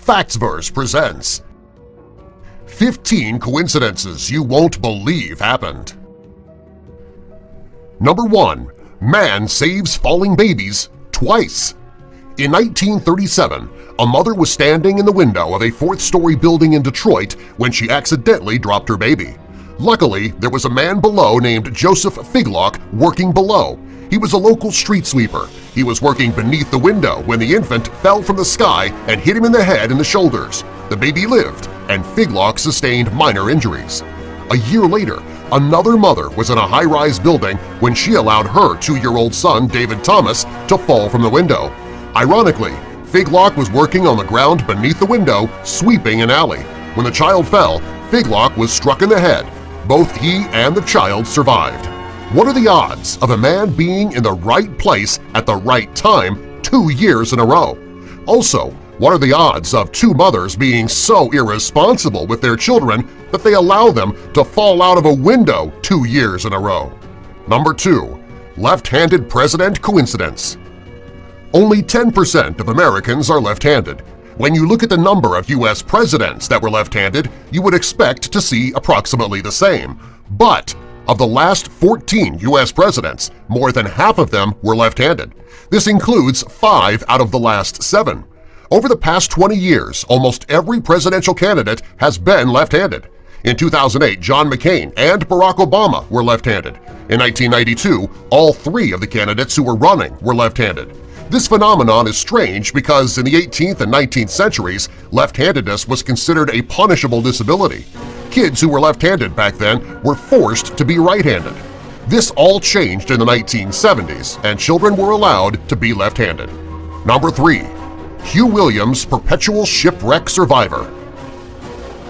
Factsverse presents 15 coincidences you won't believe happened. Number 1. Man saves falling babies twice. In 1937, a mother was standing in the window of a fourth-story building in Detroit when she accidentally dropped her baby. Luckily, there was a man below named Joseph Figlock working below. He was a local street sweeper. He was working beneath the window when the infant fell from the sky and hit him in the head and the shoulders. The baby lived, and Figlock sustained minor injuries. A year later, another mother was in a high-rise building when she allowed her 2-year-old son, David Thomas, to fall from the window. Ironically, Figlock was working on the ground beneath the window, sweeping an alley. When the child fell, Figlock was struck in the head. Both he and the child survived. What are the odds of a man being in the right place at the right time 2 years in a row? Also, what are the odds of 2 mothers being so irresponsible with their children that they allow them to fall out of a window 2 years in a row? Number 2. Left-handed president coincidence. Only 10% of Americans are left-handed. When you look at the number of U.S. presidents that were left-handed, you would expect to see approximately the same. But of the last 14 U.S. presidents, more than half of them were left-handed. This includes 5 out of the last 7. Over the past 20 years, almost every presidential candidate has been left-handed. In 2008, John McCain and Barack Obama were left-handed. In 1992, all 3 of the candidates who were running were left-handed. This phenomenon is strange because in the 18th and 19th centuries, left-handedness was considered a punishable disability. Kids who were left-handed back then were forced to be right-handed. This all changed in the 1970s, and children were allowed to be left-handed. Number 3. Hugh Williams, perpetual shipwreck survivor.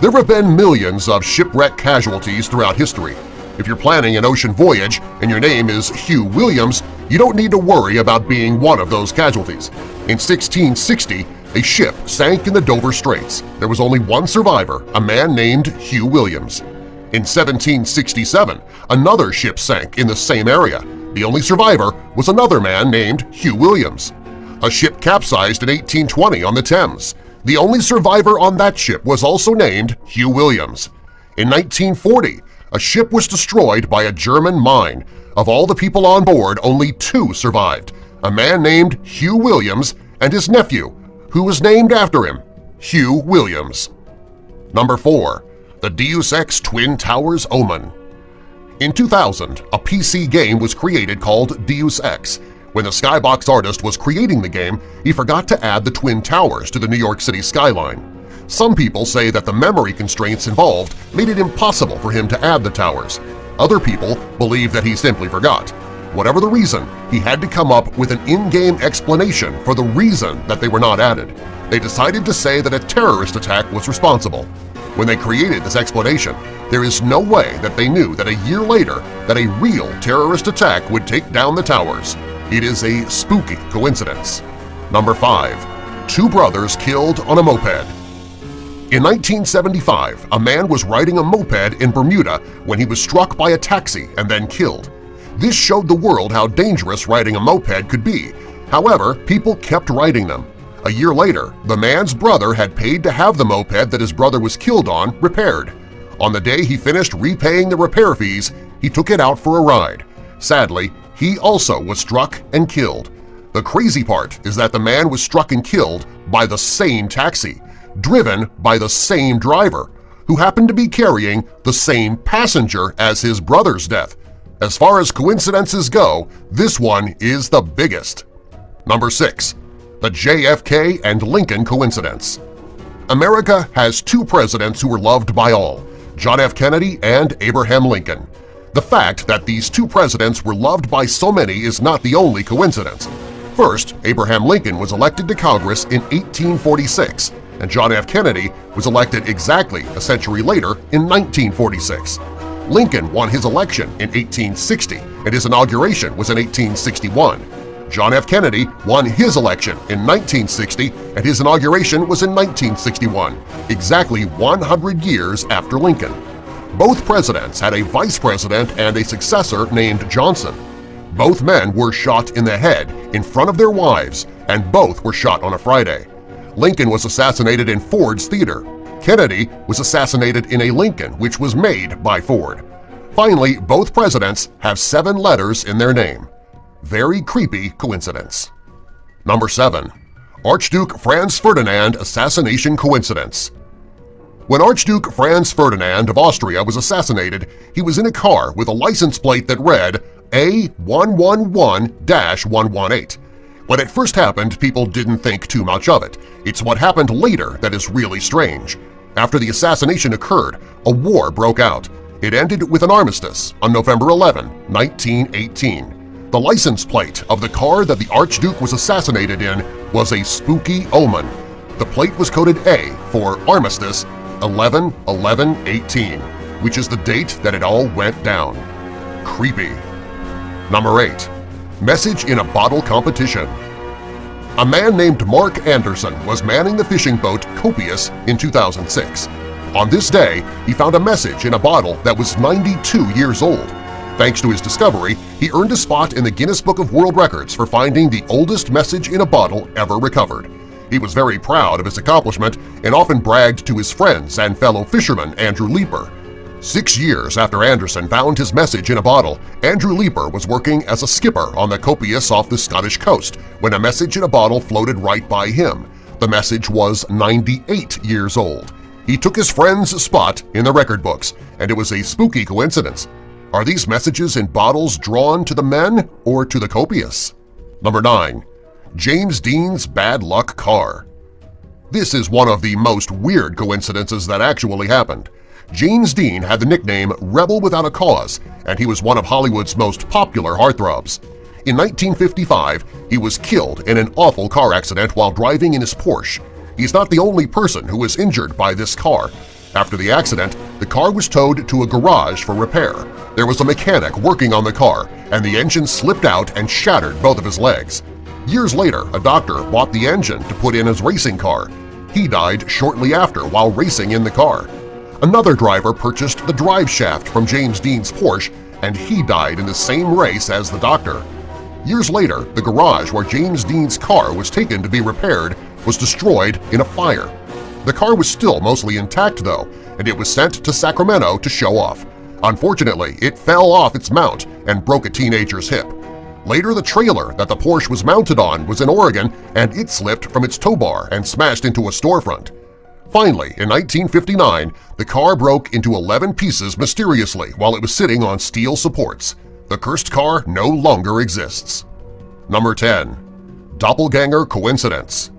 There have been millions of shipwreck casualties throughout history. If you're planning an ocean voyage and your name is Hugh Williams, you don't need to worry about being one of those casualties. In 1660, a ship sank in the Dover Straits. There was only one survivor, a man named Hugh Williams. In 1767, another ship sank in the same area. The only survivor was another man named Hugh Williams. A ship capsized in 1820 on the Thames. The only survivor on that ship was also named Hugh Williams. In 1940, a ship was destroyed by a German mine. Of all the people on board, only 2 survived, a man named Hugh Williams and his nephew, who was named after him, Hugh Williams. Number 4. The Deus Ex Twin Towers Omen. In 2000, a PC game was created called Deus Ex. When the Skybox artist was creating the game, he forgot to add the Twin Towers to the New York City skyline. Some people say that the memory constraints involved made it impossible for him to add the towers. Other people believe that he simply forgot. Whatever the reason, he had to come up with an in-game explanation for the reason that they were not added. They decided to say that a terrorist attack was responsible. When they created this explanation, there is no way that they knew that a year later that a real terrorist attack would take down the towers. It is a spooky coincidence. Number 5. 2 brothers killed on a moped. In 1975, a man was riding a moped in Bermuda when he was struck by a taxi and then killed. This showed the world how dangerous riding a moped could be. However, people kept riding them. A year later, the man's brother had paid to have the moped that his brother was killed on repaired. On the day he finished repaying the repair fees, he took it out for a ride. Sadly, he also was struck and killed. The crazy part is that the man was struck and killed by the same taxi, driven by the same driver, who happened to be carrying the same passenger as his brother's death. As far as coincidences go, this one is the biggest. Number 6. The JFK and Lincoln coincidence. America has 2 presidents who were loved by all, John F. Kennedy and Abraham Lincoln. The fact that these 2 presidents were loved by so many is not the only coincidence. First, Abraham Lincoln was elected to Congress in 1846, and John F. Kennedy was elected exactly a century later in 1946. Lincoln won his election in 1860, and his inauguration was in 1861. John F. Kennedy won his election in 1960, and his inauguration was in 1961, exactly 100 years after Lincoln. Both presidents had a vice president and a successor named Johnson. Both men were shot in the head in front of their wives, and both were shot on a Friday. Lincoln was assassinated in Ford's theater. Kennedy was assassinated in a Lincoln which was made by Ford. Finally, both presidents have 7 letters in their name. Very creepy coincidence. Number 7. Archduke Franz Ferdinand assassination coincidence. When Archduke Franz Ferdinand of Austria was assassinated, he was in a car with a license plate that read A111-118. When it first happened, people didn't think too much of it. It's what happened later that is really strange. After the assassination occurred, a war broke out. It ended with an armistice on November 11, 1918. The license plate of the car that the Archduke was assassinated in was a spooky omen. The plate was coded A for Armistice 11/11/18, which is the date that it all went down. Creepy. Number 8. Message in a bottle competition. A man named Mark Anderson was manning the fishing boat Copious in 2006. On this day, he found a message in a bottle that was 92 years old. Thanks to his discovery, he earned a spot in the Guinness Book of World Records for finding the oldest message in a bottle ever recovered. He was very proud of his accomplishment and often bragged to his friends and fellow fisherman Andrew Leeper. 6 years after Anderson found his message in a bottle, Andrew Leeper was working as a skipper on the Copious off the Scottish coast when a message in a bottle floated right by him. The message was 98 years old. He took his friend's spot in the record books, and it was a spooky coincidence. Are these messages in bottles drawn to the men or to the Copious? Number 9. James Dean's bad luck car. This is one of the most weird coincidences that actually happened. James Dean had the nickname Rebel Without a Cause, and he was one of Hollywood's most popular heartthrobs. In 1955, he was killed in an awful car accident while driving in his Porsche. He's not the only person who was injured by this car. After the accident, the car was towed to a garage for repair. There was a mechanic working on the car, and the engine slipped out and shattered both of his legs. Years later, a doctor bought the engine to put in his racing car. He died shortly after while racing in the car. Another driver purchased the drive shaft from James Dean's Porsche, and he died in the same race as the doctor. Years later, the garage where James Dean's car was taken to be repaired was destroyed in a fire. The car was still mostly intact, though, and it was sent to Sacramento to show off. Unfortunately, it fell off its mount and broke a teenager's hip. Later, the trailer that the Porsche was mounted on was in Oregon, and it slipped from its tow bar and smashed into a storefront. Finally, in 1959, the car broke into 11 pieces mysteriously while it was sitting on steel supports. The cursed car no longer exists. Number 10. Doppelganger coincidence.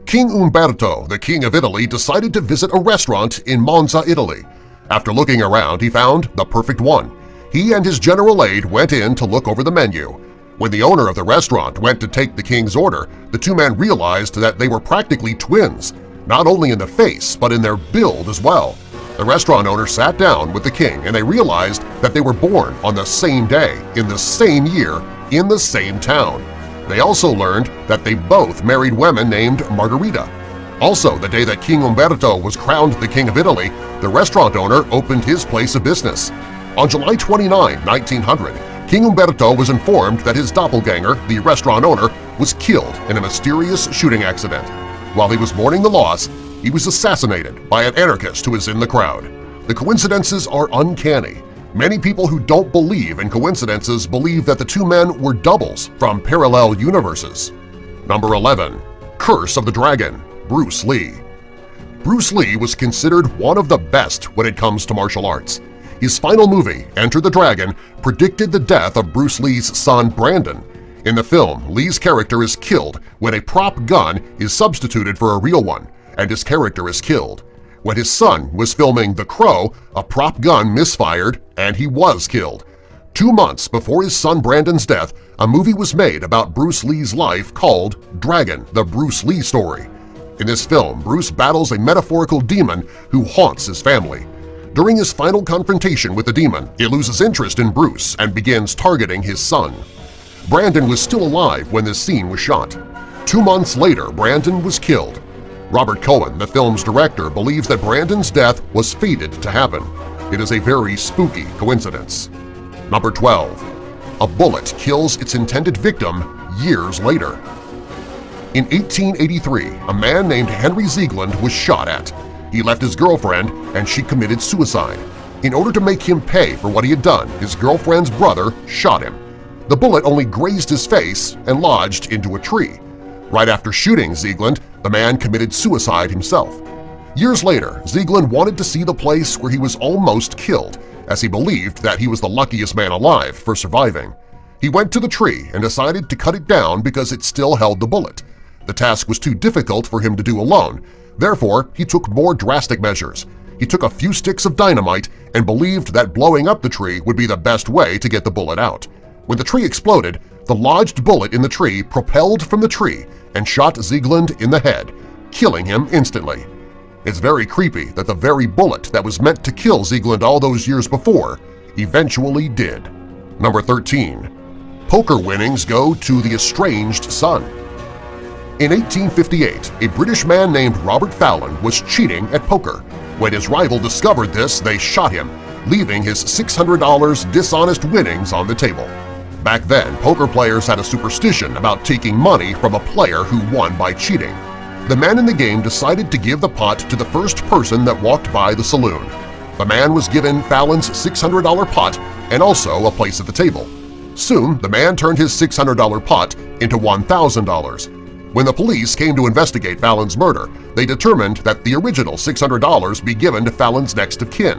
King Umberto, the King of Italy, decided to visit a restaurant in Monza, Italy. After looking around, he found the perfect one. He and his general aide went in to look over the menu. When the owner of the restaurant went to take the king's order, the two men realized that they were practically twins, not only in the face but in their build as well. The restaurant owner sat down with the king and they realized that they were born on the same day, in the same year, in the same town. They also learned that they both married women named Margherita. Also, the day that King Umberto was crowned the King of Italy, the restaurant owner opened his place of business. On July 29, 1900, King Umberto was informed that his doppelganger, the restaurant owner, was killed in a mysterious shooting accident. While he was mourning the loss, he was assassinated by an anarchist who was in the crowd. The coincidences are uncanny. Many people who don't believe in coincidences believe that the two men were doubles from parallel universes. Number 11. Curse of the Dragon, Bruce Lee. Bruce Lee was considered one of the best when it comes to martial arts. His final movie, Enter the Dragon, predicted the death of Bruce Lee's son Brandon. In the film, Lee's character is killed when a prop gun is substituted for a real one, and his character is killed. When his son was filming The Crow, a prop gun misfired and he was killed. 2 months before his son Brandon's death, a movie was made about Bruce Lee's life called Dragon, the Bruce Lee Story. In this film, Bruce battles a metaphorical demon who haunts his family. During his final confrontation with the demon, it loses interest in Bruce and begins targeting his son. Brandon was still alive when this scene was shot. 2 months later, Brandon was killed. Robert Cohen, the film's director, believes that Brandon's death was fated to happen. It is a very spooky coincidence. Number 12. A bullet kills its intended victim years later. In 1883, a man named Henry Ziegland was shot at. He left his girlfriend and she committed suicide. In order to make him pay for what he had done, his girlfriend's brother shot him. The bullet only grazed his face and lodged into a tree. Right after shooting Ziegland, the man committed suicide himself. Years later, Ziegland wanted to see the place where he was almost killed, as he believed that he was the luckiest man alive for surviving. He went to the tree and decided to cut it down because it still held the bullet. The task was too difficult for him to do alone, therefore he took more drastic measures. He took a few sticks of dynamite and believed that blowing up the tree would be the best way to get the bullet out. When the tree exploded, the lodged bullet in the tree propelled from the tree and shot Ziegland in the head, killing him instantly. It's very creepy that the very bullet that was meant to kill Ziegland all those years before eventually did. Number 13. Poker winnings go to the estranged son. In 1858, a British man named Robert Fallon was cheating at poker. When his rival discovered this, they shot him, leaving his $600 dishonest winnings on the table. Back then, poker players had a superstition about taking money from a player who won by cheating. The man in the game decided to give the pot to the first person that walked by the saloon. The man was given Fallon's $600 pot and also a place at the table. Soon, the man turned his $600 pot into $1,000. When the police came to investigate Fallon's murder, they determined that the original $600 be given to Fallon's next of kin.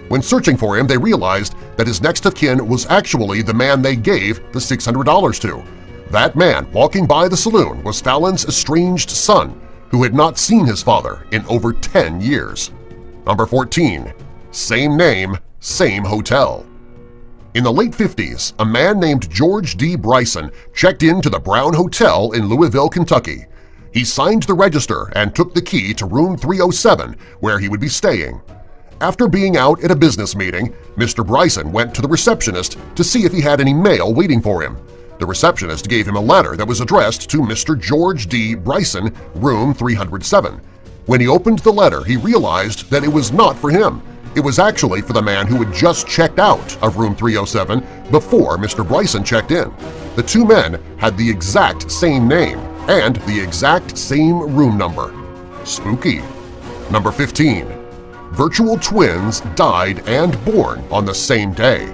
When searching for him, they realized that his next of kin was actually the man they gave the $600 to. That man walking by the saloon was Fallon's estranged son, who had not seen his father in over 10 years. Number 14. Same name, same hotel. In the late 50s, a man named George D. Bryson checked into the Brown Hotel in Louisville, Kentucky. He signed the register and took the key to room 307 where he would be staying. After being out at a business meeting, Mr. Bryson went to the receptionist to see if he had any mail waiting for him. The receptionist gave him a letter that was addressed to Mr. George D. Bryson, room 307. When he opened the letter, he realized that it was not for him. It was actually for the man who had just checked out of room 307 before Mr. Bryson checked in. The two men had the exact same name and the exact same room number. Spooky. Number 15. Virtual twins died and born on the same day.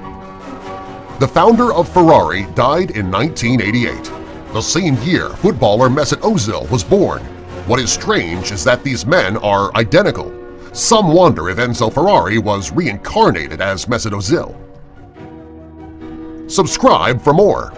The founder of Ferrari died in 1988. The same year, footballer Mesut Ozil was born. What is strange is that these men are identical. Some wonder if Enzo Ferrari was reincarnated as Mesut Ozil. Subscribe for more.